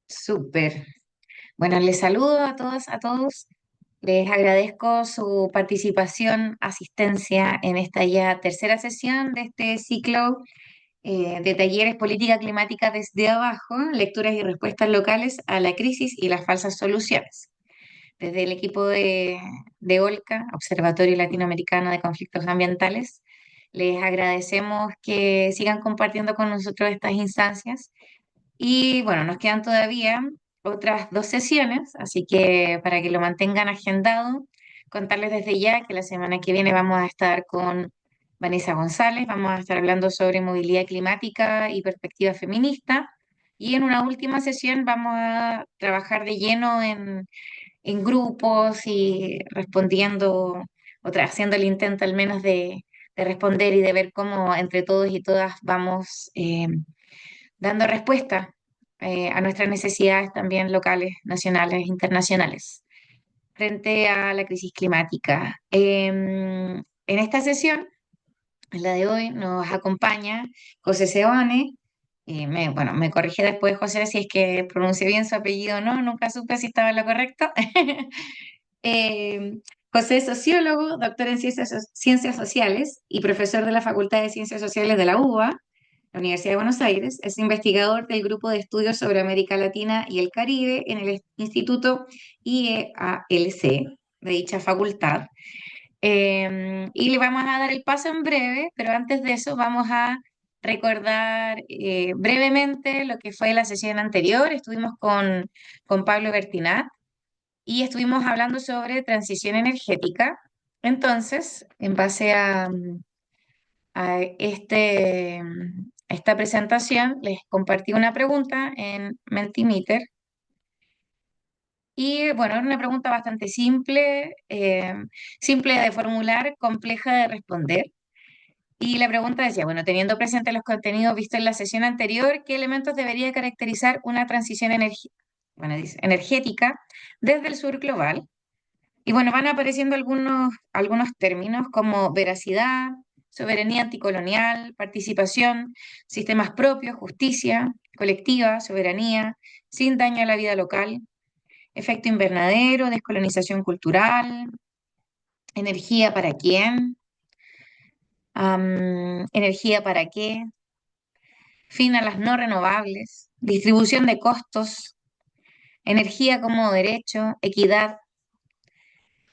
Súper. Bueno, les saludo a todas, a todos. Les agradezco su participación, asistencia en esta ya tercera sesión de este ciclo de talleres Política Climática desde abajo, lecturas y respuestas locales a la crisis y las falsas soluciones. Desde el equipo de OLCA, Observatorio Latinoamericano de Conflictos Ambientales, les agradecemos que sigan compartiendo con nosotros estas instancias. Y bueno, nos quedan todavía otras dos sesiones, así que para que lo mantengan agendado, contarles desde ya que la semana que viene vamos a estar con Vanessa González, vamos a estar hablando sobre movilidad climática y perspectiva feminista. Y en una última sesión vamos a trabajar de lleno en grupos y respondiendo, haciendo el intento al menos de responder y de ver cómo entre todos y todas vamos dando respuesta a nuestras necesidades también locales, nacionales, internacionales, frente a la crisis climática. En esta sesión, en la de hoy, nos acompaña José Seoane. Bueno, me corrige después José si es que pronuncié bien su apellido o no, nunca supe si estaba en lo correcto. Eh, José es sociólogo, doctor en ciencias sociales y profesor de la Facultad de Ciencias Sociales de la UBA, la Universidad de Buenos Aires. Es investigador del Grupo de Estudios sobre América Latina y el Caribe en el Instituto IEALC de dicha facultad. Y le vamos a dar el paso en breve, pero antes de eso vamos a recordar brevemente lo que fue la sesión anterior. Estuvimos con Pablo Bertinat y estuvimos hablando sobre transición energética. Entonces, en base a esta presentación, les compartí una pregunta en Mentimeter. Y bueno, era una pregunta bastante simple, simple de formular, compleja de responder. Y la pregunta decía, bueno, teniendo presente los contenidos vistos en la sesión anterior, ¿qué elementos debería caracterizar una transición bueno, dice, energética desde el sur global? Y bueno, van apareciendo algunos términos como veracidad, soberanía anticolonial, participación, sistemas propios, justicia colectiva, soberanía, sin daño a la vida local, efecto invernadero, descolonización cultural, energía para quién, energía para qué, fin a las no renovables, distribución de costos, energía como derecho, equidad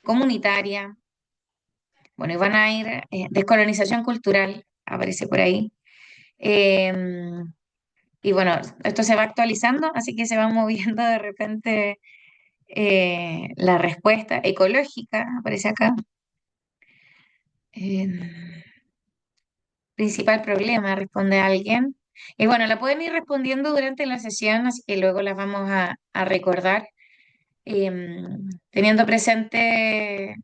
comunitaria. Bueno, y van a ir, descolonización cultural, aparece por ahí. Em, y bueno, esto se va actualizando, así que se va moviendo de repente la respuesta ecológica, aparece acá. Em, Principal problema, responde alguien. Y bueno, la pueden ir respondiendo durante la sesión, así que luego las vamos a recordar, teniendo presente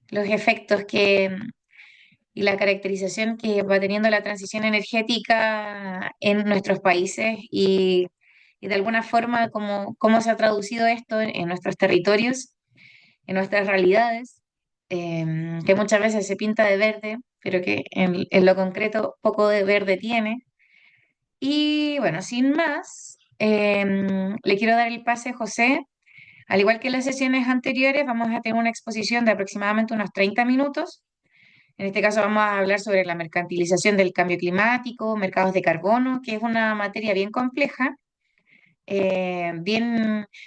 los efectos y la caracterización que va teniendo la transición energética en nuestros países y de alguna forma cómo se ha traducido esto en nuestros territorios, en nuestras realidades, que muchas veces se pinta de verde, pero que en lo concreto poco de verde tiene. Y bueno, sin más, le quiero dar el pase a José. Al igual que en las sesiones anteriores, vamos a tener una exposición de aproximadamente unos 30 minutos. En este caso vamos a hablar sobre la mercantilización del cambio climático, mercados de carbono, que es una materia bien compleja,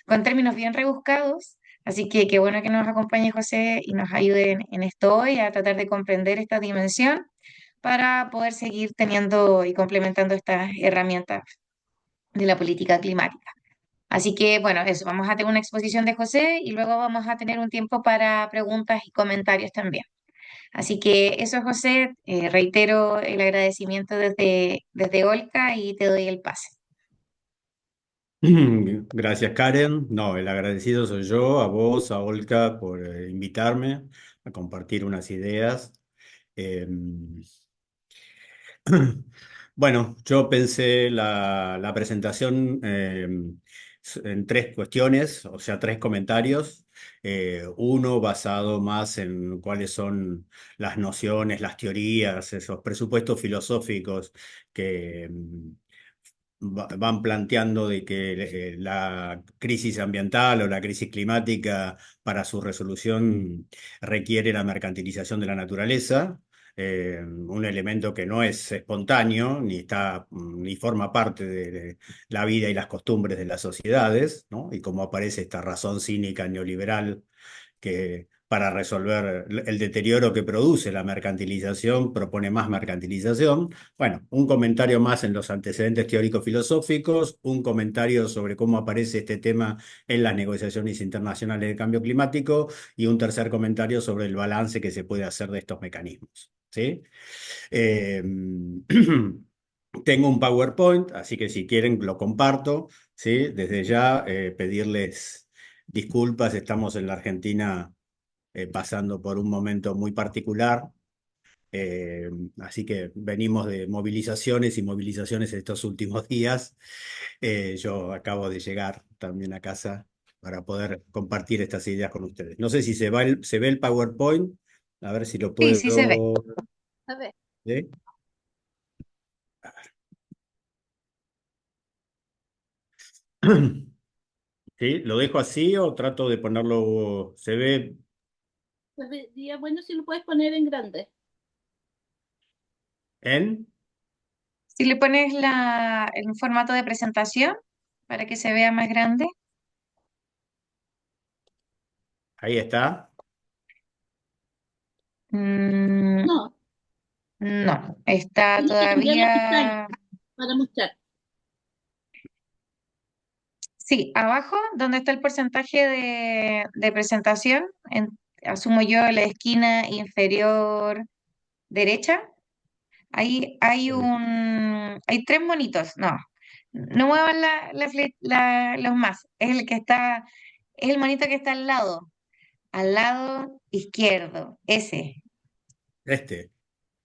con términos bien rebuscados. Así que qué bueno que nos acompañe José y nos ayude en esto hoy a tratar de comprender esta dimensión para poder seguir teniendo y complementando estas herramientas de la política climática. Así que bueno, eso, vamos a tener una exposición de José y luego vamos a tener un tiempo para preguntas y comentarios también. Así que eso, José, reitero el agradecimiento desde Olca y te doy el pase. Gracias, Karen. No, el agradecido soy yo, a vos, a Olka, por invitarme a compartir unas ideas. Eh, bueno, yo pensé la presentación en tres cuestiones, o sea, tres comentarios. Uno basado más en cuáles son las nociones, las teorías, esos presupuestos filosóficos que van planteando de que la crisis ambiental o la crisis climática para su resolución requiere la mercantilización de la naturaleza, un elemento que no es espontáneo ni está ni forma parte de la vida y las costumbres de las sociedades, ¿no? Y como aparece esta razón cínica neoliberal que para resolver el deterioro que produce la mercantilización, propone más mercantilización. Bueno, un comentario más en los antecedentes teóricos filosóficos, un comentario sobre cómo aparece este tema en las negociaciones internacionales de cambio climático y un tercer comentario sobre el balance que se puede hacer de estos mecanismos. ¿Sí? Eh, Tengo un PowerPoint, así que si quieren lo comparto, ¿sí? Desde ya pedirles disculpas, estamos en la Argentina pasando por un momento muy particular, eh, así que venimos de movilizaciones y movilizaciones estos últimos días. Yo acabo de llegar también a casa para poder compartir estas ideas con ustedes. No sé si se ve el PowerPoint, a ver si lo Sí, sí se ve. puedo... A ver, ¿Sí? ¿Sí? ¿Lo dejo así o trato de ponerlo? ¿Se ve pues sería bueno si lo puedes poner en grande. en? Si le pones el formato de presentación para que se vea más grande. Ahí está. Mm, No, no, está tienes que cambiar la pestaña todavía. para mostrar. Sí, abajo, donde está el porcentaje de presentación, asumo yo la esquina inferior derecha, ahí hay tres monitos. No, no muevan los más. Es el monito que está al lado izquierdo, ese. Este,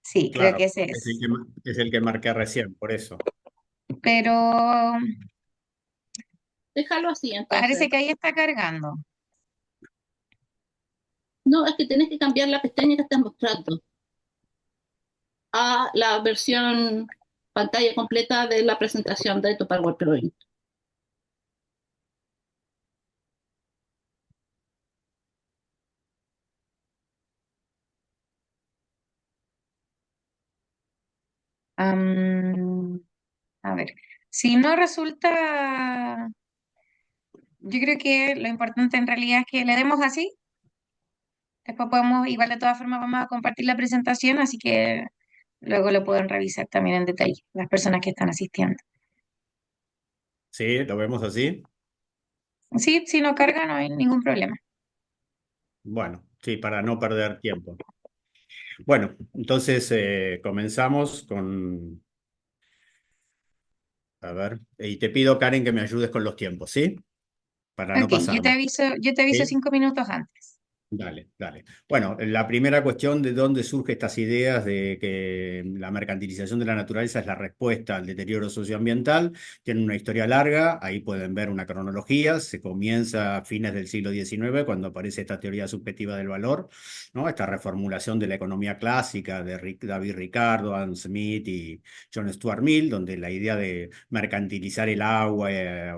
Sí, creo que claro, ese es. es el que marqué recién, por eso. Pero Déjalo así parece entonces. que ahí está cargando. No, es que tienes que cambiar la pestaña que estás mostrando a la versión pantalla completa de la presentación de tu PowerPoint. Am, a ver, si no resulta, yo creo que lo importante en realidad es que le demos así. Después podemos, igual de todas formas, vamos a compartir la presentación, así que luego lo pueden revisar también en detalle las personas que están asistiendo. ¿Sí? ¿Lo vemos así? Sí, si no carga, no hay ningún problema. Bueno, sí, para no perder tiempo. Bueno, entonces comenzamos con, a ver, y te pido, Karen, que me ayudes con los tiempos, ¿sí? Para no Ok, pasarnos. yo te aviso ¿Sí? 5 minutos antes. Dale, dale. Bueno, la primera cuestión de dónde surgen estas ideas de que la mercantilización de la naturaleza es la respuesta al deterioro socioambiental, tiene una historia larga, ahí pueden ver una cronología, se comienza a fines del siglo XIX cuando aparece esta teoría subjetiva del valor, ¿no? Esta reformulación de la economía clásica de David Ricardo, Adam Smith y John Stuart Mill, donde la idea de mercantilizar el agua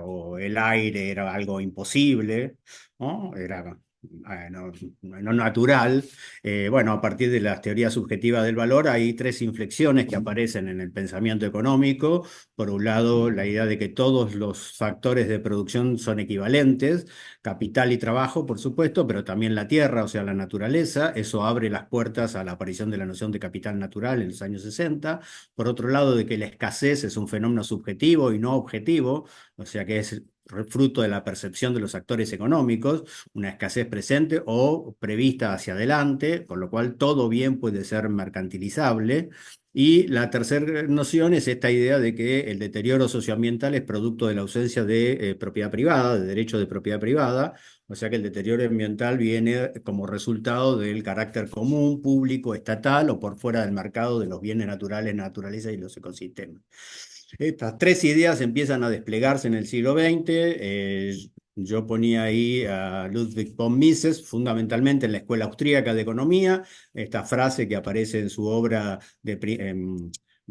o el aire era algo imposible, ¿no? Era no, no natural. Bueno, a partir de las teorías subjetivas del valor hay tres inflexiones que aparecen en el pensamiento económico. Por un lado, la idea de que todos los factores de producción son equivalentes, capital y trabajo, por supuesto, pero también la tierra, o sea, la naturaleza. Eso abre las puertas a la aparición de la noción de capital natural en los años 60. Por otro lado, de que la escasez es un fenómeno subjetivo y no objetivo, o sea, que es fruto de la percepción de los actores económicos, una escasez presente o prevista hacia adelante, con lo cual todo bien puede ser mercantilizable. Y la tercera noción es esta idea de que el deterioro socioambiental es producto de la ausencia de propiedad privada, de derecho de propiedad privada, o sea que el deterioro ambiental viene como resultado del carácter común, público, estatal o por fuera del mercado de los bienes naturales, naturaleza y los ecosistemas. Estas tres ideas empiezan a desplegarse en el siglo XX. Yo ponía ahí a Ludwig von Mises, fundamentalmente en la Escuela Austríaca de Economía, esta frase que aparece en su obra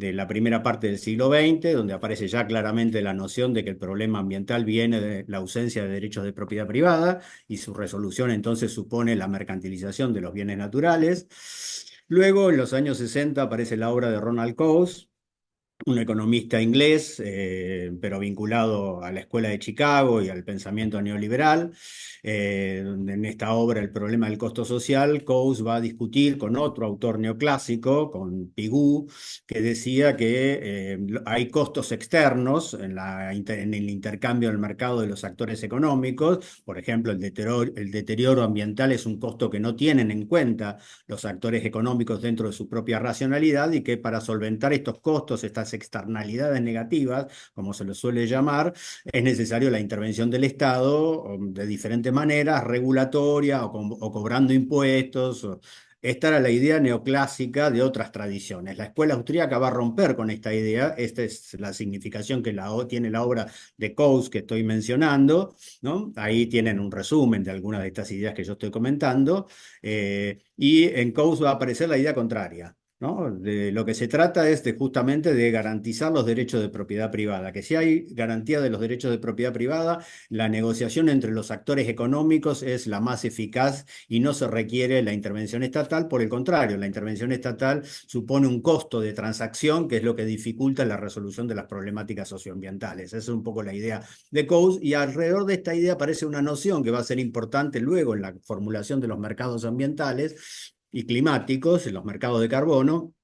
de la primera parte del siglo XX, donde aparece ya claramente la noción de que el problema ambiental viene de la ausencia de derechos de propiedad privada y su resolución entonces supone la mercantilización de los bienes naturales. Luego, en los años 60, aparece la obra de Ronald Coase, un economista inglés, pero vinculado a la escuela de Chicago y al pensamiento neoliberal, donde en esta obra El problema del costo social, Coase va a discutir con otro autor neoclásico, con Pigou, que decía que hay costos externos en el intercambio del mercado de los actores económicos. Por ejemplo, el deterioro ambiental es un costo que no tienen en cuenta los actores económicos dentro de su propia racionalidad, y que para solventar estos costos, estas externalidades negativas, como se lo suele llamar, es necesario la intervención del Estado de diferentes maneras, regulatoria o cobrando impuestos. Esta era la idea neoclásica de otras tradiciones. La escuela austríaca va a romper con esta idea. Esta es la significación que tiene la obra de Coase que estoy mencionando, ¿no? Ahí tienen un resumen de algunas de estas ideas que yo estoy comentando. Y en Coase va a aparecer la idea contraria, ¿no? De lo que se trata es justamente de garantizar los derechos de propiedad privada, que si hay garantía de los derechos de propiedad privada, la negociación entre los actores económicos es la más eficaz y no se requiere la intervención estatal. Por el contrario, la intervención estatal supone un costo de transacción, que es lo que dificulta la resolución de las problemáticas socioambientales. Esa es un poco la idea de Coase, y alrededor de esta idea aparece una noción que va a ser importante luego en la formulación de los mercados ambientales y climáticos, en los mercados de carbono,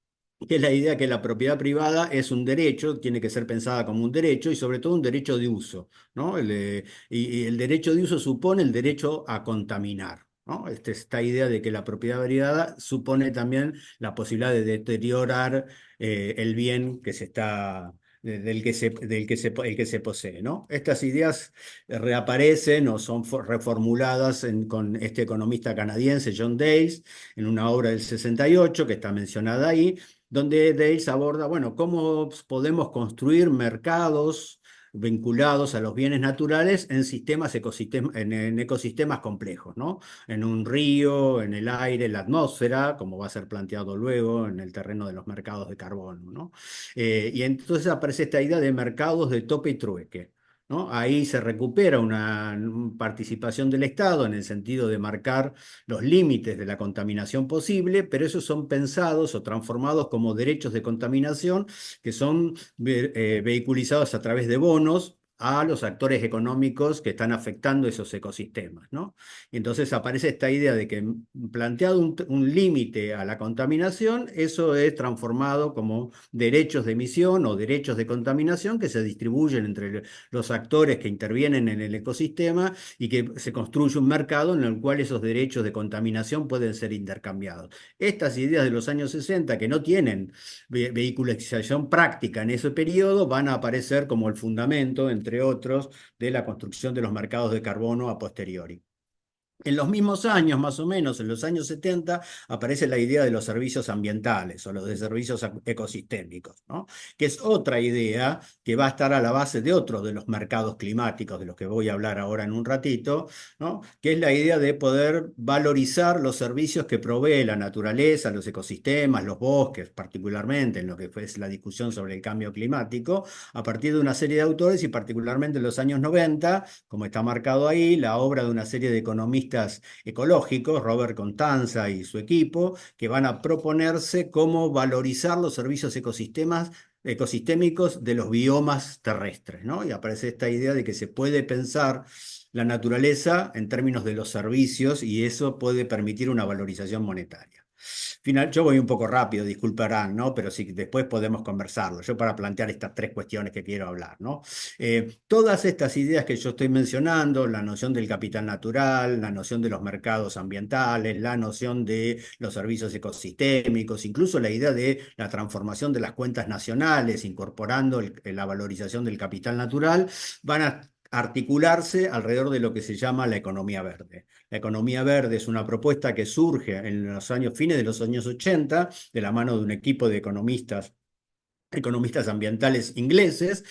que es la idea que la propiedad privada es un derecho, tiene que ser pensada como un derecho y sobre todo un derecho de uso, ¿no? Y el derecho de uso supone el derecho a contaminar, ¿no? Esta idea de que la propiedad privada supone también la posibilidad de deteriorar el bien que se está el que se posee, ¿no? Estas ideas reaparecen o son reformuladas con este economista canadiense, John Dales, en una obra del 68 que está mencionada ahí, donde Dales aborda, bueno, cómo podemos construir mercados vinculados a los bienes naturales en en ecosistemas complejos, ¿no? En un río, en el aire, en la atmósfera, como va a ser planteado luego en el terreno de los mercados de carbono, ¿no? Y entonces aparece esta idea de mercados de tope y trueque, ¿no? Ahí se recupera una participación del Estado en el sentido de marcar los límites de la contaminación posible, pero esos son pensados o transformados como derechos de contaminación que son vehiculizados a través de bonos a los actores económicos que están afectando esos ecosistemas, ¿no? Y entonces aparece esta idea de que planteado un límite a la contaminación, eso es transformado como derechos de emisión o derechos de contaminación que se distribuyen entre los actores que intervienen en el ecosistema, y que se construye un mercado en el cual esos derechos de contaminación pueden ser intercambiados. Estas ideas de los años 60, que no tienen vehicularización práctica en ese periodo, van a aparecer como el fundamento, entre otros, de la construcción de los mercados de carbono a posteriori. En los mismos años, más o menos, en los años 70, aparece la idea de los servicios ambientales o los de servicios ecosistémicos, ¿no? Que es otra idea que va a estar a la base de otros de los mercados climáticos, de los que voy a hablar ahora en un ratito, ¿no? Que es la idea de poder valorizar los servicios que provee la naturaleza, los ecosistemas, los bosques, particularmente en lo que fue la discusión sobre el cambio climático, a partir de una serie de autores, y particularmente en los años 90, como está marcado ahí, la obra de una serie de economistas ecológicos, Robert Constanza y su equipo, que van a proponerse cómo valorizar los servicios ecosistémicos de los biomas terrestres, ¿no? Y aparece esta idea de que se puede pensar la naturaleza en términos de los servicios, y eso puede permitir una valorización monetaria. Yo voy un poco rápido, disculparán, ¿no? Pero sí, después podemos conversarlo. Yo para plantear estas tres cuestiones que quiero hablar, ¿no? Todas estas ideas que yo estoy mencionando, la noción del capital natural, la noción de los mercados ambientales, la noción de los servicios ecosistémicos, incluso la idea de la transformación de las cuentas nacionales, incorporando la valorización del capital natural, van a articularse alrededor de lo que se llama la economía verde. La economía verde es una propuesta que surge en los fines de los años 80, de la mano de un equipo de economistas ambientales ingleses,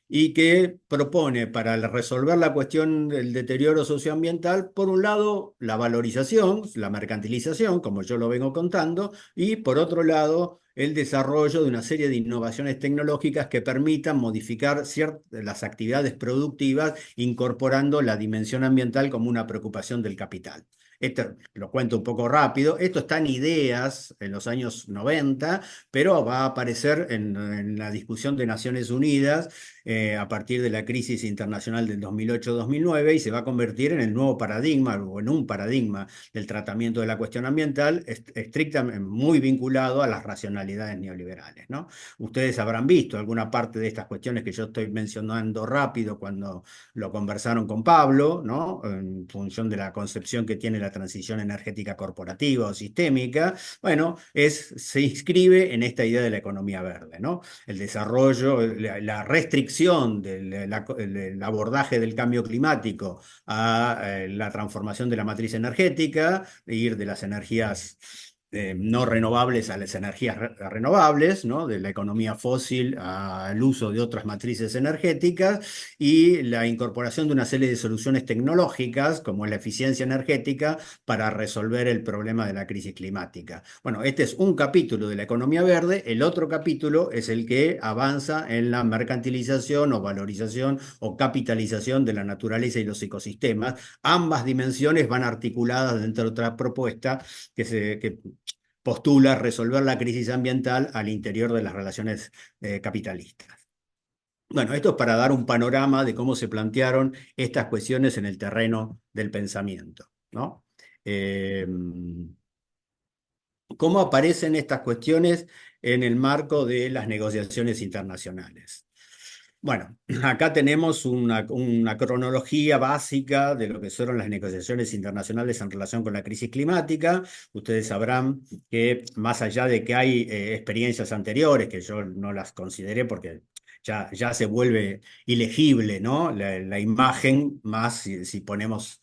y que propone, para resolver la cuestión del deterioro socioambiental, por un lado, la valorización, la mercantilización, como yo lo vengo contando, y por otro lado, el desarrollo de una serie de innovaciones tecnológicas que permitan modificar las actividades productivas, incorporando la dimensión ambiental como una preocupación del capital. Esto lo cuento un poco rápido. Esto está en ideas en los años 90, pero va a aparecer en la discusión de Naciones Unidas a partir de la crisis internacional del 2008-2009 y se va a convertir en el nuevo paradigma o en un paradigma del tratamiento de la cuestión ambiental estrictamente muy vinculado a las racionalidades neoliberales, ¿no? Ustedes habrán visto alguna parte de estas cuestiones que yo estoy mencionando rápido cuando lo conversaron con Pablo, ¿no? En función de la concepción que tiene la transición energética corporativa o sistémica. Bueno, se inscribe en esta idea de la economía verde, ¿no? El desarrollo, la restricción del abordaje del cambio climático a la transformación de la matriz energética, ir de las energías no renovables a las energías renovables, ¿no? De la economía fósil al uso de otras matrices energéticas y la incorporación de una serie de soluciones tecnológicas como la eficiencia energética para resolver el problema de la crisis climática. Bueno, este es un capítulo de la economía verde. El otro capítulo es el que avanza en la mercantilización o valorización o capitalización de la naturaleza y los ecosistemas. Ambas dimensiones van articuladas dentro de otra propuesta que postula resolver la crisis ambiental al interior de las relaciones capitalistas. Bueno, esto es para dar un panorama de cómo se plantearon estas cuestiones en el terreno del pensamiento, ¿no? ¿Cómo aparecen estas cuestiones en el marco de las negociaciones internacionales? Bueno, acá tenemos una cronología básica de lo que fueron las negociaciones internacionales en relación con la crisis climática. Ustedes sabrán que más allá de que hay experiencias anteriores, que yo no las consideré porque ya se vuelve ilegible, ¿no? La imagen, más si ponemos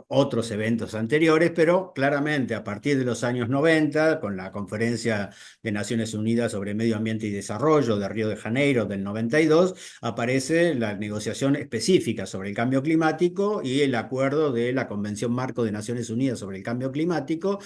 otros eventos anteriores, pero claramente a partir de los años 90, con la Conferencia de Naciones Unidas sobre Medio Ambiente y Desarrollo de Río de Janeiro del 92, aparece la negociación específica sobre el cambio climático y el acuerdo de la Convención Marco de Naciones Unidas sobre el Cambio Climático,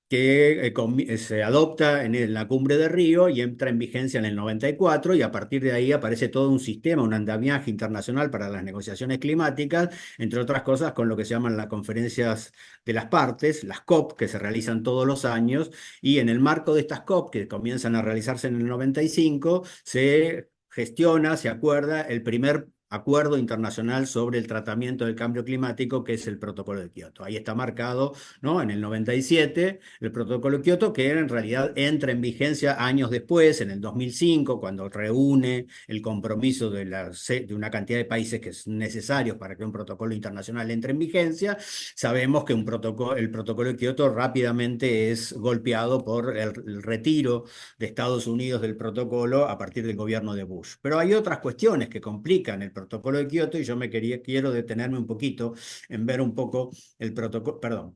que se adopta en la cumbre de Río y entra en vigencia en el 94 y a partir de ahí aparece todo un sistema, un andamiaje internacional para las negociaciones climáticas, entre otras cosas con lo que se llaman las conferencias de las partes, las COP, que se realizan todos los años y en el marco de estas COP, que comienzan a realizarse en el 95, se gestiona, se acuerda el primer acuerdo internacional sobre el tratamiento del cambio climático, que es el Protocolo de Kioto. Ahí está marcado, ¿no? En el 97, el Protocolo de Kioto, que en realidad entra en vigencia años después, en el 2005, cuando reúne el compromiso de una cantidad de países que es necesarios para que un protocolo internacional entre en vigencia. Sabemos que el Protocolo de Kioto rápidamente es golpeado por el retiro de Estados Unidos del protocolo a partir del gobierno de Bush. Pero hay otras cuestiones que complican el Protocolo de Kioto y yo quiero detenerme un poquito en ver un poco el protocolo, perdón,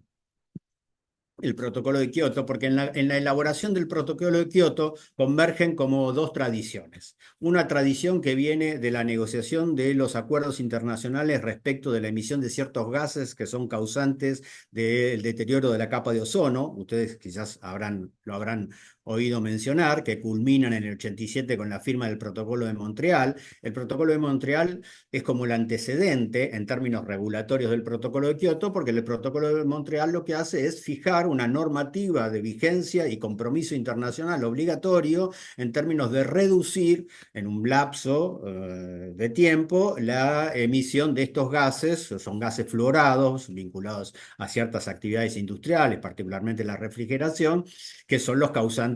el protocolo de Kioto, porque en la elaboración del protocolo de Kioto convergen como dos tradiciones. Una tradición que viene de la negociación de los acuerdos internacionales respecto de la emisión de ciertos gases que son causantes del deterioro de la capa de ozono. Ustedes quizás lo habrán oído mencionar, que culminan en el 87 con la firma del Protocolo de Montreal. El Protocolo de Montreal es como el antecedente en términos regulatorios del Protocolo de Kioto, porque el Protocolo de Montreal lo que hace es fijar una normativa de vigencia y compromiso internacional obligatorio en términos de reducir en un lapso de tiempo la emisión de estos gases. Son gases fluorados vinculados a ciertas actividades industriales, particularmente la refrigeración, que son los causantes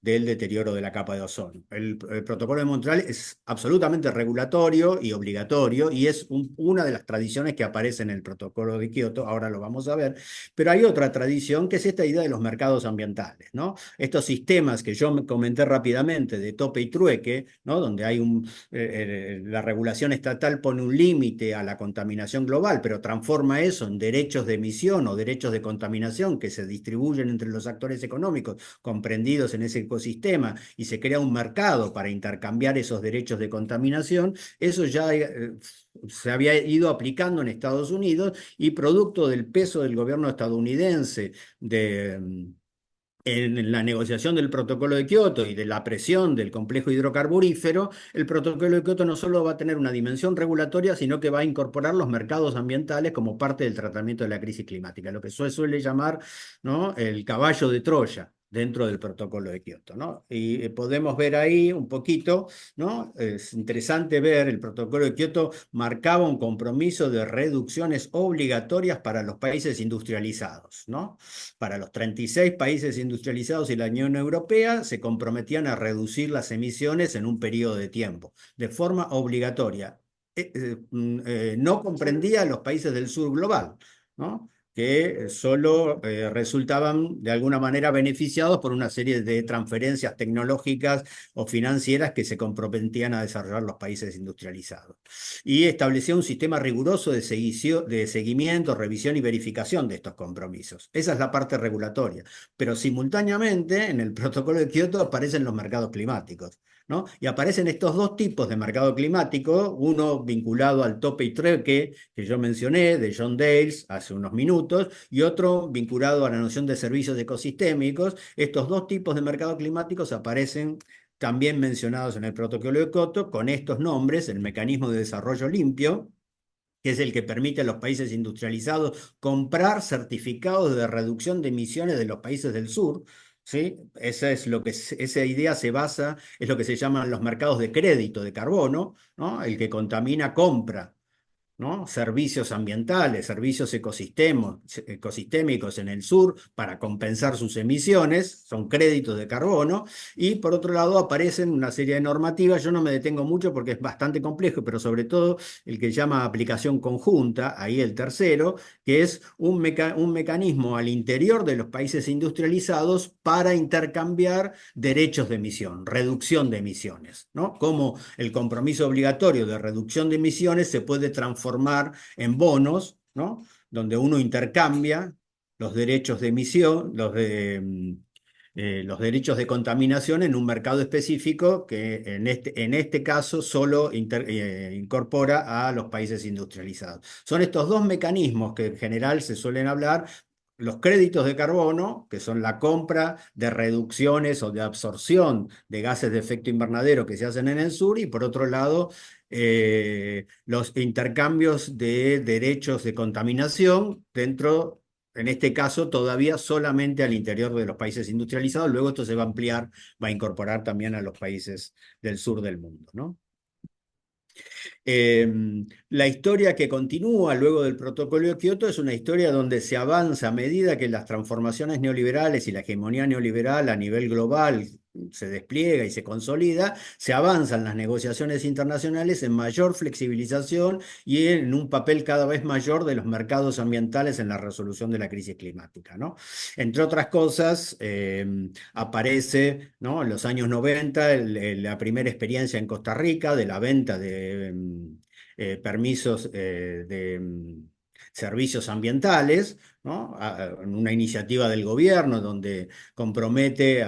del deterioro de la capa de ozono. El Protocolo de Montreal es absolutamente regulatorio y obligatorio y es una de las tradiciones que aparece en el Protocolo de Kioto, ahora lo vamos a ver, pero hay otra tradición que es esta idea de los mercados ambientales, ¿no? Estos sistemas que yo comenté rápidamente de tope y trueque, ¿no? Donde hay la regulación estatal pone un límite a la contaminación global, pero transforma eso en derechos de emisión o derechos de contaminación que se distribuyen entre los actores económicos comprendidos en ese ecosistema y se crea un mercado para intercambiar esos derechos de contaminación. Eso ya se había ido aplicando en Estados Unidos y producto del peso del gobierno estadounidense en la negociación del protocolo de Kioto y de la presión del complejo hidrocarburífero, el protocolo de Kioto no solo va a tener una dimensión regulatoria, sino que va a incorporar los mercados ambientales como parte del tratamiento de la crisis climática, lo que se suele llamar, ¿no?, el caballo de Troya dentro del protocolo de Kioto, ¿no? Y podemos ver ahí un poquito, ¿no? Es interesante ver, el protocolo de Kioto marcaba un compromiso de reducciones obligatorias para los países industrializados, ¿no? Para los 36 países industrializados y la Unión Europea se comprometían a reducir las emisiones en un periodo de tiempo, de forma obligatoria. No comprendía a los países del sur global, ¿no?, que solo resultaban de alguna manera beneficiados por una serie de transferencias tecnológicas o financieras que se comprometían a desarrollar los países industrializados. Y establecía un sistema riguroso de seguimiento, revisión y verificación de estos compromisos. Esa es la parte regulatoria. Pero simultáneamente en el protocolo de Kioto aparecen los mercados climáticos, ¿no? Y aparecen estos dos tipos de mercado climático, uno vinculado al tope y trueque que yo mencioné de John Dales hace unos minutos, y otro vinculado a la noción de servicios ecosistémicos. Estos dos tipos de mercado climáticos aparecen también mencionados en el protocolo de Kioto con estos nombres: el mecanismo de desarrollo limpio, que es el que permite a los países industrializados comprar certificados de reducción de emisiones de los países del sur. ¿Sí? Esa idea se basa, es lo que se llaman los mercados de crédito de carbono, ¿no? El que contamina compra, ¿no?, servicios ambientales, servicios ecosistémicos en el sur para compensar sus emisiones, son créditos de carbono. Y por otro lado aparecen una serie de normativas, yo no me detengo mucho porque es bastante complejo, pero sobre todo el que llama aplicación conjunta, ahí el tercero, que es un mecanismo al interior de los países industrializados para intercambiar derechos de emisión, reducción de emisiones, ¿no? Como el compromiso obligatorio de reducción de emisiones se puede transformar en bonos, ¿no?, donde uno intercambia los derechos de emisión, los derechos de contaminación en un mercado específico que en este caso solo incorpora a los países industrializados. Son estos dos mecanismos que en general se suelen hablar: los créditos de carbono, que son la compra de reducciones o de absorción de gases de efecto invernadero que se hacen en el sur, y por otro lado, los intercambios de derechos de contaminación dentro, en este caso, todavía solamente al interior de los países industrializados. Luego esto se va a ampliar, va a incorporar también a los países del sur del mundo, ¿no? La historia que continúa luego del protocolo de Kioto es una historia donde se avanza a medida que las transformaciones neoliberales y la hegemonía neoliberal a nivel global se despliega y se consolida, se avanzan las negociaciones internacionales en mayor flexibilización y en un papel cada vez mayor de los mercados ambientales en la resolución de la crisis climática, ¿no? Entre otras cosas, aparece, ¿no?, en los años 90 la primera experiencia en Costa Rica de la venta de permisos de servicios ambientales, ¿no?, en una iniciativa del gobierno donde compromete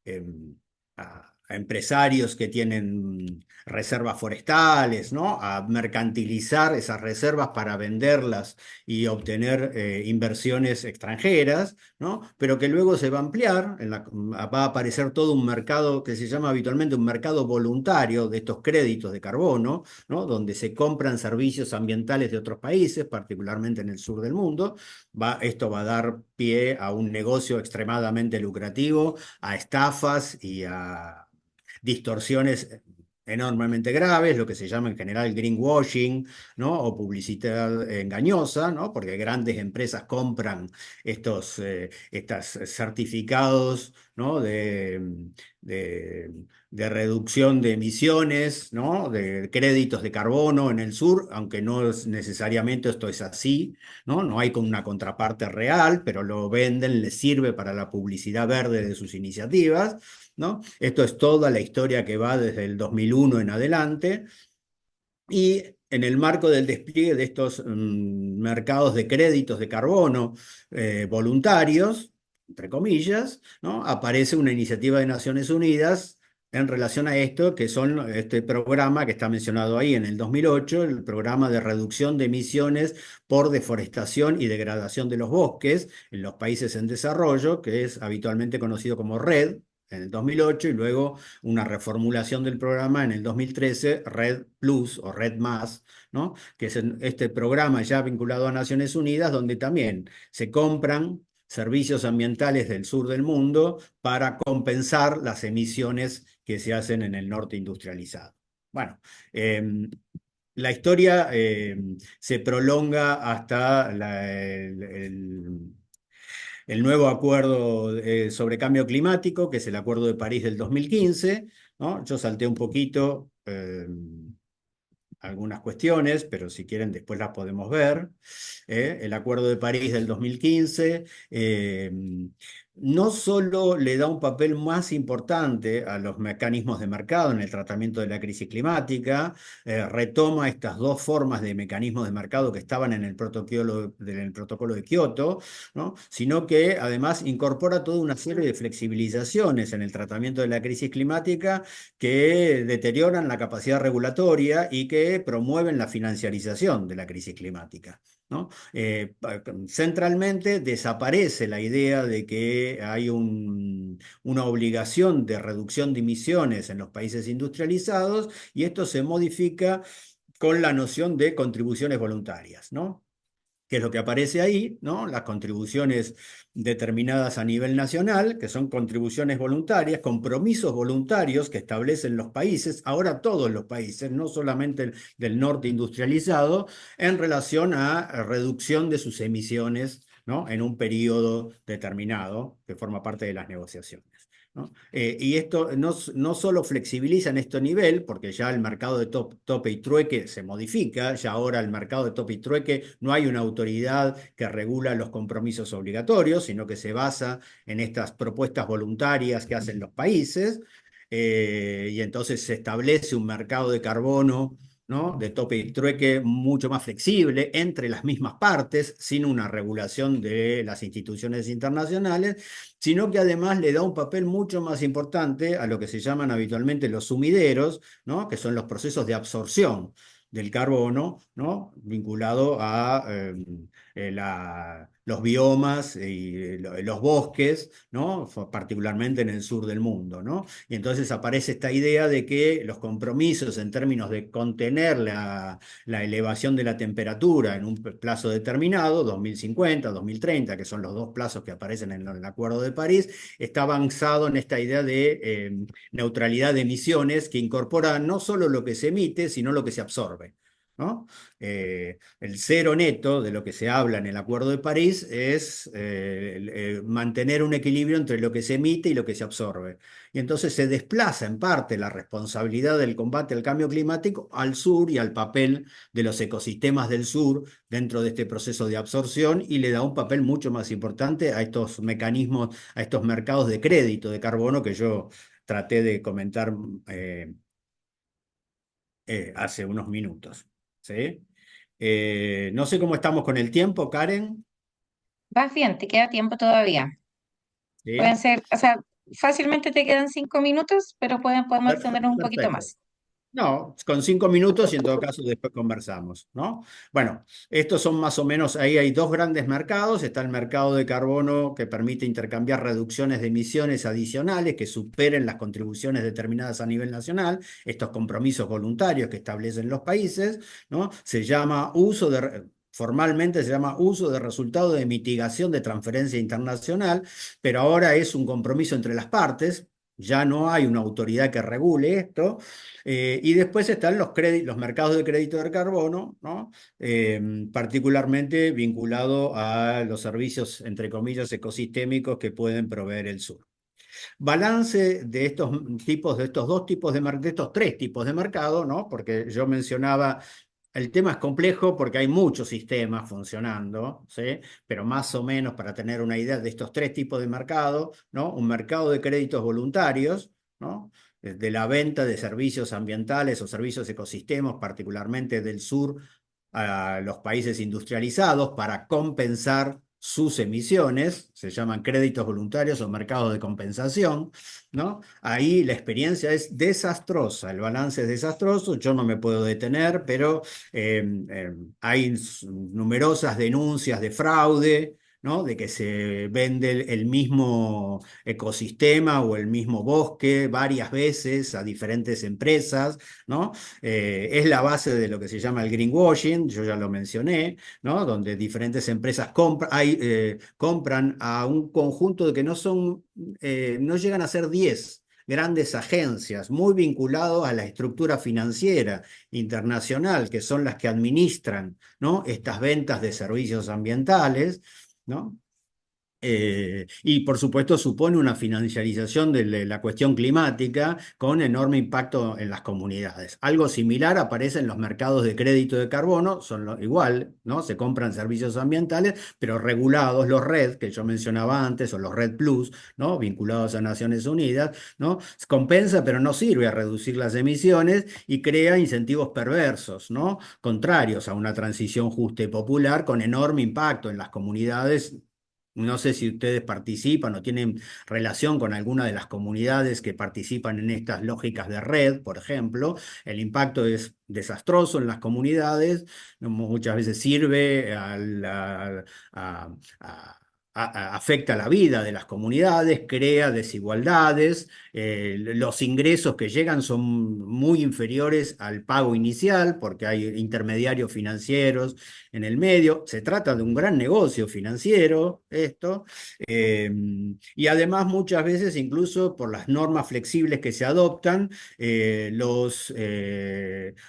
em, a empresarios que tienen reservas forestales, ¿no?, a mercantilizar esas reservas para venderlas y obtener inversiones extranjeras, ¿no?, pero que luego se va a ampliar, va a aparecer todo un mercado que se llama habitualmente un mercado voluntario de estos créditos de carbono, ¿no?, donde se compran servicios ambientales de otros países, particularmente en el sur del mundo. Esto va a dar pie a un negocio extremadamente lucrativo, a estafas y a distorsiones enormemente graves, lo que se llama en general greenwashing, ¿no?, o publicidad engañosa, ¿no?, porque grandes empresas compran estos certificados, ¿no?, de reducción de emisiones, ¿no?, de créditos de carbono en el sur, aunque no necesariamente esto es así, ¿no? No hay una contraparte real, pero lo venden, les sirve para la publicidad verde de sus iniciativas, ¿no? Esto es toda la historia que va desde el 2001 en adelante. Y en el marco del despliegue de estos mercados de créditos de carbono voluntarios, entre comillas, ¿no?, aparece una iniciativa de Naciones Unidas en relación a esto, que son este programa que está mencionado ahí en el 2008, el programa de reducción de emisiones por deforestación y degradación de los bosques en los países en desarrollo, que es habitualmente conocido como RED en el 2008, y luego una reformulación del programa en el 2013, RED Plus o RED Más, ¿no? Que es este programa ya vinculado a Naciones Unidas, donde también se compran servicios ambientales del sur del mundo para compensar las emisiones que se hacen en el norte industrializado. Bueno, la historia se prolonga hasta el nuevo acuerdo sobre cambio climático, que es el Acuerdo de París del 2015, ¿no? Yo salté un poquito algunas cuestiones, pero si quieren después las podemos ver. El Acuerdo de París del 2015 no solo le da un papel más importante a los mecanismos de mercado en el tratamiento de la crisis climática, retoma estas dos formas de mecanismos de mercado que estaban en el protocolo de Kioto, ¿no? Sino que además incorpora toda una serie de flexibilizaciones en el tratamiento de la crisis climática que deterioran la capacidad regulatoria y que promueven la financiarización de la crisis climática, ¿no? Centralmente desaparece la idea de que hay una obligación de reducción de emisiones en los países industrializados, y esto se modifica con la noción de contribuciones voluntarias, ¿no? Que es lo que aparece ahí, ¿no? Las contribuciones determinadas a nivel nacional, que son contribuciones voluntarias, compromisos voluntarios que establecen los países, ahora todos los países, no solamente del norte industrializado, en relación a reducción de sus emisiones, ¿no? En un periodo determinado que forma parte de las negociaciones, ¿no? Y esto no solo flexibiliza en este nivel, porque ya el mercado de tope y trueque se modifica, ya ahora el mercado de tope y trueque no hay una autoridad que regula los compromisos obligatorios, sino que se basa en estas propuestas voluntarias que hacen los países, y entonces se establece un mercado de carbono, ¿no? De tope y trueque mucho más flexible entre las mismas partes, sin una regulación de las instituciones internacionales, sino que además le da un papel mucho más importante a lo que se llaman habitualmente los sumideros, ¿no? Que son los procesos de absorción del carbono, ¿no? Vinculado a los biomas y los bosques, ¿no? Particularmente en el sur del mundo, ¿no? Y entonces aparece esta idea de que los compromisos en términos de contener la elevación de la temperatura en un plazo determinado, 2050, 2030, que son los dos plazos que aparecen en el Acuerdo de París, está avanzado en esta idea de neutralidad de emisiones que incorpora no solo lo que se emite, sino lo que se absorbe, ¿no? El cero neto de lo que se habla en el Acuerdo de París es mantener un equilibrio entre lo que se emite y lo que se absorbe. Y entonces se desplaza en parte la responsabilidad del combate al cambio climático al sur y al papel de los ecosistemas del sur dentro de este proceso de absorción, y le da un papel mucho más importante a estos mecanismos, a estos mercados de crédito de carbono que yo traté de comentar hace unos minutos. ¿Sí? No sé cómo estamos con el tiempo, Karen. Vas bien, te queda tiempo todavía. Pueden ¿Sí? ser, o sea, fácilmente te quedan 5 minutos, pero podemos extendernos un poquito Perfecto. más. No, con 5 minutos y en todo caso después conversamos, ¿no? Bueno, estos son más o menos, ahí hay dos grandes mercados. Está el mercado de carbono, que permite intercambiar reducciones de emisiones adicionales que superen las contribuciones determinadas a nivel nacional, estos compromisos voluntarios que establecen los países, ¿no? Formalmente se llama uso de resultado de mitigación de transferencia internacional, pero ahora es un compromiso entre las partes. Ya no hay una autoridad que regule esto. Y después están los mercados de crédito de carbono, ¿no? Particularmente vinculado a los servicios, entre comillas, ecosistémicos que pueden proveer el sur. Balance de estos tipos, de estos dos tipos de estos tres tipos de mercado, ¿no? Porque yo mencionaba, el tema es complejo porque hay muchos sistemas funcionando, ¿sí? Pero más o menos para tener una idea de estos tres tipos de mercado, ¿no? Un mercado de créditos voluntarios, ¿no? De la venta de servicios ambientales o servicios ecosistemas, particularmente del sur a los países industrializados, para compensar sus emisiones, se llaman créditos voluntarios o mercados de compensación, ¿no? Ahí la experiencia es desastrosa, el balance es desastroso, yo no me puedo detener, pero hay numerosas denuncias de fraude, ¿no? De que se vende el mismo ecosistema o el mismo bosque varias veces a diferentes empresas, ¿no? Es la base de lo que se llama el greenwashing, yo ya lo mencioné, ¿no? Donde diferentes empresas compran a un conjunto de que no llegan a ser 10 grandes agencias muy vinculados a la estructura financiera internacional, que son las que administran, ¿no? Estas ventas de servicios ambientales, ¿no? Y por supuesto supone una financiarización de la cuestión climática con enorme impacto en las comunidades. Algo similar aparece en los mercados de crédito de carbono, igual, ¿no? Se compran servicios ambientales, pero regulados, los RED, que yo mencionaba antes, o los RED Plus, ¿no? Vinculados a Naciones Unidas, ¿no? Compensa, pero no sirve a reducir las emisiones y crea incentivos perversos, ¿no? Contrarios a una transición justa y popular con enorme impacto en las comunidades. No sé si ustedes participan o tienen relación con alguna de las comunidades que participan en estas lógicas de red, por ejemplo. El impacto es desastroso en las comunidades, muchas veces sirve a- a- afecta la vida de las comunidades, crea desigualdades, los ingresos que llegan son muy inferiores al pago inicial porque hay intermediarios financieros en el medio. Se trata de un gran negocio financiero, esto, eh, y además muchas veces, incluso por las normas flexibles que se adoptan,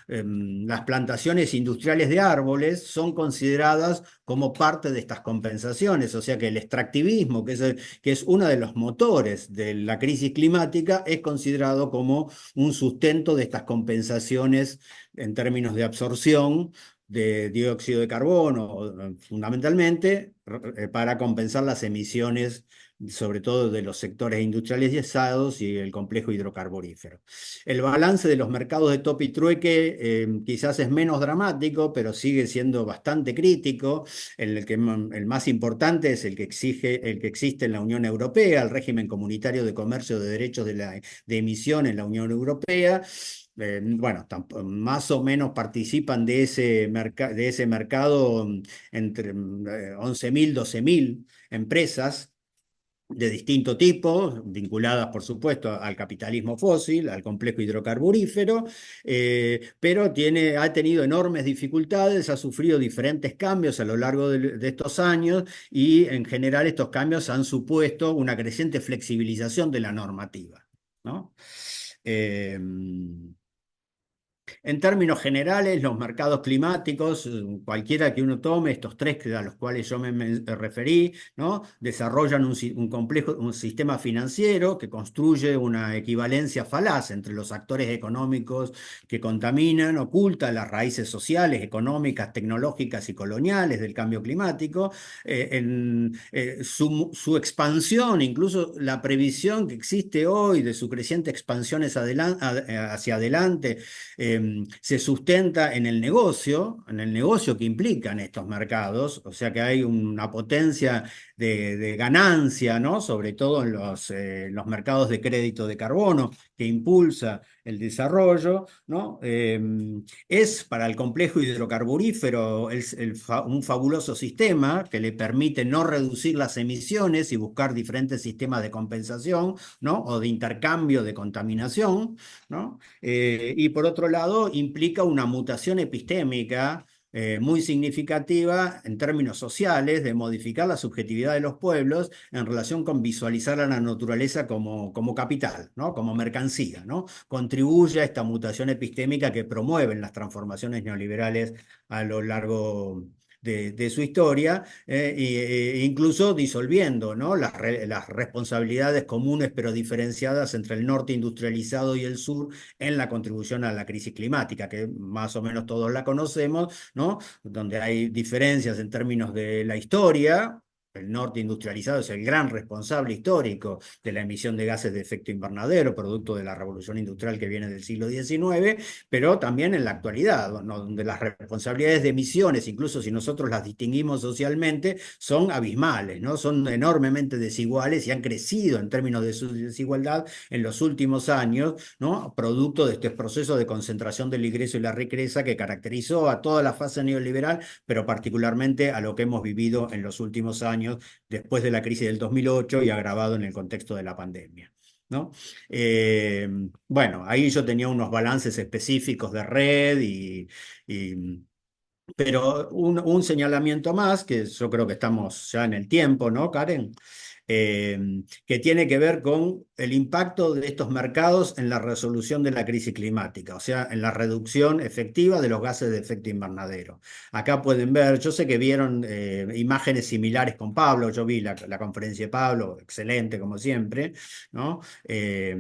las plantaciones industriales de árboles son consideradas como parte de estas compensaciones, o sea que el extractivismo, que es uno de los motores de la crisis climática, es considerado como un sustento de estas compensaciones en términos de absorción de dióxido de carbono, fundamentalmente, para compensar las emisiones, sobre todo de los sectores industrializados y el complejo hidrocarburífero. El balance de los mercados de top y trueque quizás es menos dramático, pero sigue siendo bastante crítico. El más importante es el que existe en la Unión Europea, el régimen comunitario de comercio de derechos de emisión en la Unión Europea. Bueno, más o menos participan de ese mercado entre 11.000, 12.000 empresas de distinto tipo, vinculadas por supuesto al capitalismo fósil, al complejo hidrocarburífero, pero ha tenido enormes dificultades, ha sufrido diferentes cambios a lo largo de estos años y en general estos cambios han supuesto una creciente flexibilización de la normativa, ¿no? Eh, en términos generales, los mercados climáticos, cualquiera que uno tome, estos tres a los cuales yo me referí, ¿no? Desarrollan un sistema financiero que construye una equivalencia falaz entre los actores económicos que contaminan, oculta las raíces sociales, económicas, tecnológicas y coloniales del cambio climático. Su expansión, incluso la previsión que existe hoy de su creciente expansión hacia adelante, se sustenta en el negocio que implican estos mercados, o sea que hay una potencia de ganancia, ¿no? Sobre todo en los mercados de crédito de carbono, que impulsa el desarrollo, ¿no? Es para el complejo hidrocarburífero un fabuloso sistema que le permite no reducir las emisiones y buscar diferentes sistemas de compensación, ¿no? O de intercambio de contaminación, ¿no? Y por otro lado, implica una mutación epistémica muy significativa en términos sociales, de modificar la subjetividad de los pueblos en relación con visualizar a la naturaleza como capital, ¿no? Como mercancía, ¿no? Contribuye a esta mutación epistémica que promueven las transformaciones neoliberales a lo largo de su historia, incluso disolviendo, ¿no? Las responsabilidades comunes pero diferenciadas entre el norte industrializado y el sur en la contribución a la crisis climática, que más o menos todos la conocemos, ¿no? Donde hay diferencias en términos de la historia, el norte industrializado es el gran responsable histórico de la emisión de gases de efecto invernadero, producto de la revolución industrial que viene del siglo XIX, pero también en la actualidad, ¿no? Donde las responsabilidades de emisiones, incluso si nosotros las distinguimos socialmente, son abismales, ¿no? Son enormemente desiguales y han crecido en términos de su desigualdad en los últimos años, ¿no? Producto de este proceso de concentración del ingreso y la riqueza que caracterizó a toda la fase neoliberal, pero particularmente a lo que hemos vivido en los últimos años después de la crisis del 2008 y agravado en el contexto de la pandemia, ¿no? Bueno, ahí yo tenía unos balances específicos de red y pero un señalamiento más, que yo creo que estamos ya en el tiempo, ¿no, Karen? Que tiene que ver con el impacto de estos mercados en la resolución de la crisis climática, o sea, en la reducción efectiva de los gases de efecto invernadero. Acá pueden ver, yo sé que vieron imágenes similares con Pablo, yo vi la conferencia de Pablo, excelente como siempre, ¿no? Eh,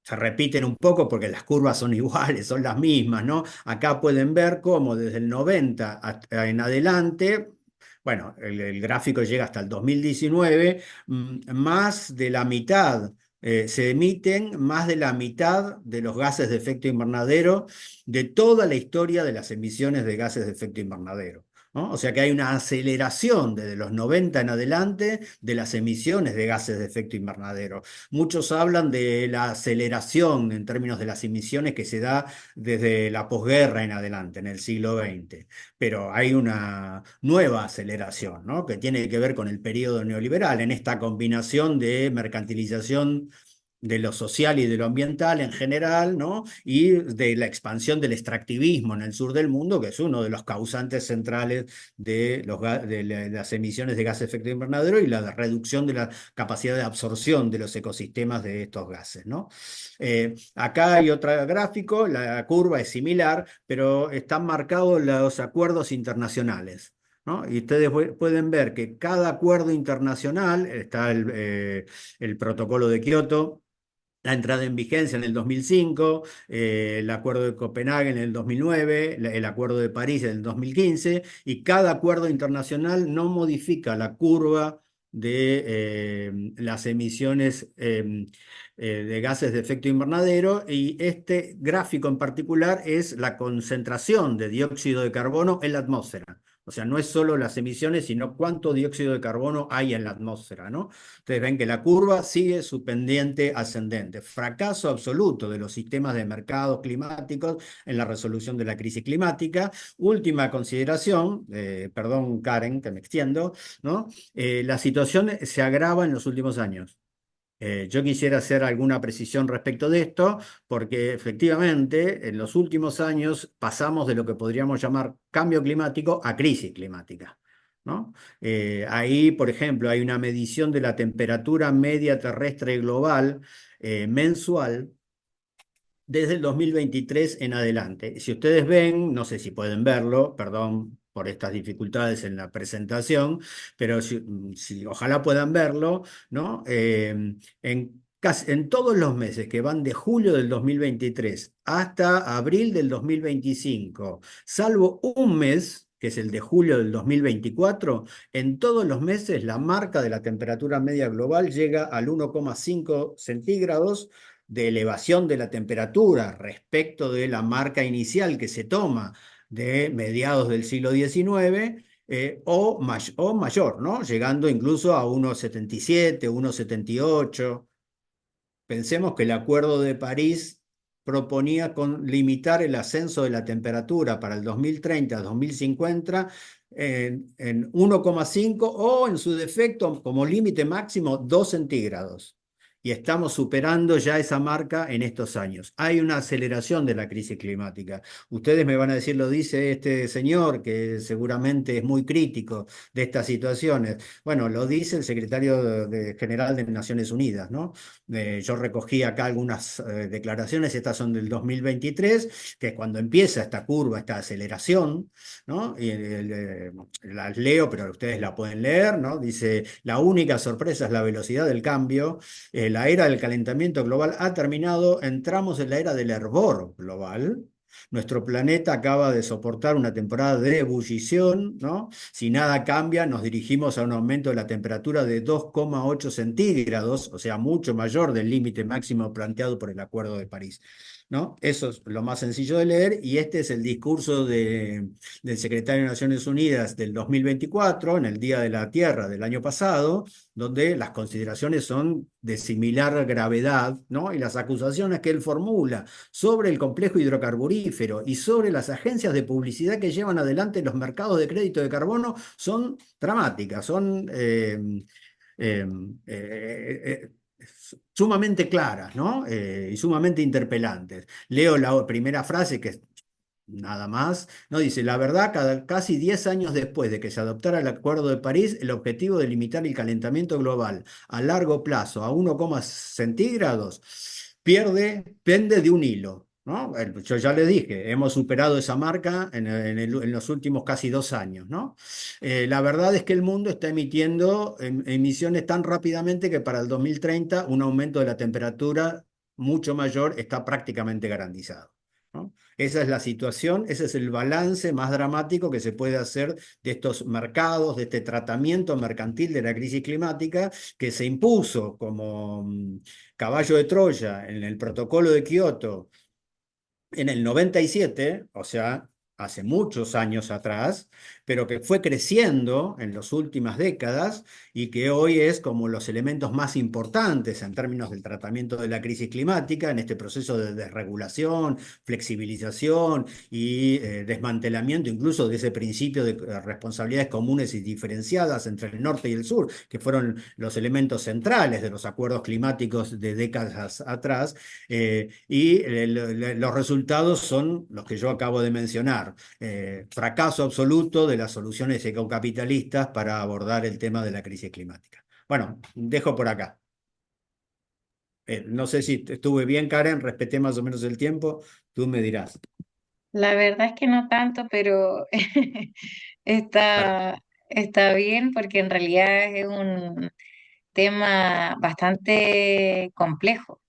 se repiten un poco porque las curvas son iguales, son las mismas, ¿no? Acá pueden ver cómo desde el 90 en adelante, bueno, el gráfico llega hasta el 2019, más de la mitad, se emiten más de la mitad de los gases de efecto invernadero de toda la historia de las emisiones de gases de efecto invernadero, ¿no? O sea que hay una aceleración desde los 90 en adelante de las emisiones de gases de efecto invernadero. Muchos hablan de la aceleración en términos de las emisiones que se da desde la posguerra en adelante, en el siglo XX, pero hay una nueva aceleración, ¿no? Que tiene que ver con el periodo neoliberal, en esta combinación de mercantilización de lo social y de lo ambiental en general, ¿no? Y de la expansión del extractivismo en el sur del mundo, que es uno de los causantes centrales de, las emisiones de gases de efecto invernadero y la reducción de la capacidad de absorción de los ecosistemas de estos gases, ¿no? Acá hay otro gráfico, la curva es similar, pero están marcados los acuerdos internacionales, ¿no? Y ustedes pueden ver que cada acuerdo internacional, está el protocolo de Kioto, la entrada en vigencia en el 2005, el Acuerdo de Copenhague en el 2009, el Acuerdo de París en el 2015, y cada acuerdo internacional no modifica la curva de las emisiones de gases de efecto invernadero, y este gráfico en particular es la concentración de dióxido de carbono en la atmósfera. O sea, no es solo las emisiones, sino cuánto dióxido de carbono hay en la atmósfera, ¿no? Ustedes ven que la curva sigue su pendiente ascendente. Fracaso absoluto de los sistemas de mercados climáticos en la resolución de la crisis climática. Última consideración, perdón Karen, que me extiendo, ¿no? La situación se agrava en los últimos años. Yo quisiera hacer alguna precisión respecto de esto, porque efectivamente en los últimos años pasamos de lo que podríamos llamar cambio climático a crisis climática, ¿no? Ahí, por ejemplo, hay una medición de la temperatura media terrestre global mensual desde el 2023 en adelante. Si ustedes ven, no sé si pueden verlo, perdón por estas dificultades en la presentación, pero ojalá puedan verlo, ¿no? En todos los meses que van de julio del 2023 hasta abril del 2025, salvo un mes, que es el de julio del 2024, en todos los meses la marca de la temperatura media global llega al 1,5 centígrados de elevación de la temperatura respecto de la marca inicial que se toma de mediados del siglo XIX, o mayor, ¿no? Llegando incluso a 1,77, 1,78. Pensemos que el Acuerdo de París proponía limitar el ascenso de la temperatura para el 2030, 2050 en 1,5 o en su defecto como límite máximo 2 centígrados. Y estamos superando ya esa marca en estos años. Hay una aceleración de la crisis climática. Ustedes me van a decir, lo dice este señor, que seguramente es muy crítico de estas situaciones. Bueno, lo dice el secretario general de Naciones Unidas, ¿no? Yo recogí acá algunas declaraciones, estas son del 2023, que es cuando empieza esta curva, esta aceleración, ¿no? Y las leo, pero ustedes la pueden leer, ¿no? Dice, la única sorpresa es la velocidad del cambio. La era del calentamiento global ha terminado, entramos en la era del hervor global. Nuestro planeta acaba de soportar una temporada de ebullición, ¿no? Si nada cambia, nos dirigimos a un aumento de la temperatura de 2,8 centígrados, o sea, mucho mayor del límite máximo planteado por el Acuerdo de París, ¿no? Eso es lo más sencillo de leer y este es el discurso del secretario de Naciones Unidas del 2024, en el Día de la Tierra del año pasado, donde las consideraciones son de similar gravedad, ¿no? Y las acusaciones que él formula sobre el complejo hidrocarburífero y sobre las agencias de publicidad que llevan adelante los mercados de crédito de carbono son dramáticas, son eh, eh, sumamente claras, ¿no? Y sumamente interpelantes. Leo la primera frase que es nada más, ¿no? Dice, la verdad, casi 10 años después de que se adoptara el Acuerdo de París, el objetivo de limitar el calentamiento global a largo plazo a 1,0 centígrados pende de un hilo, ¿no? Yo ya le dije, hemos superado esa marca en los últimos casi 2 años, ¿no? La verdad es que el mundo está emitiendo emisiones tan rápidamente que para el 2030 un aumento de la temperatura mucho mayor está prácticamente garantizado, ¿no? Esa es la situación, ese es el balance más dramático que se puede hacer de estos mercados, de este tratamiento mercantil de la crisis climática que se impuso como caballo de Troya en el protocolo de Kioto en el 97, o sea, hace muchos años atrás, pero que fue creciendo en las últimas décadas y que hoy es como los elementos más importantes en términos del tratamiento de la crisis climática, en este proceso de desregulación, flexibilización y desmantelamiento incluso de ese principio de responsabilidades comunes y diferenciadas entre el norte y el sur, que fueron los elementos centrales de los acuerdos climáticos de décadas atrás, y los resultados son los que yo acabo de mencionar. Fracaso absoluto de las soluciones ecocapitalistas para abordar el tema de la crisis climática. Bueno, dejo por acá. No sé si estuve bien, Karen, respeté más o menos el tiempo, tú me dirás. La verdad es que no tanto, pero Per- está, está bien porque en realidad es un tema bastante complejo.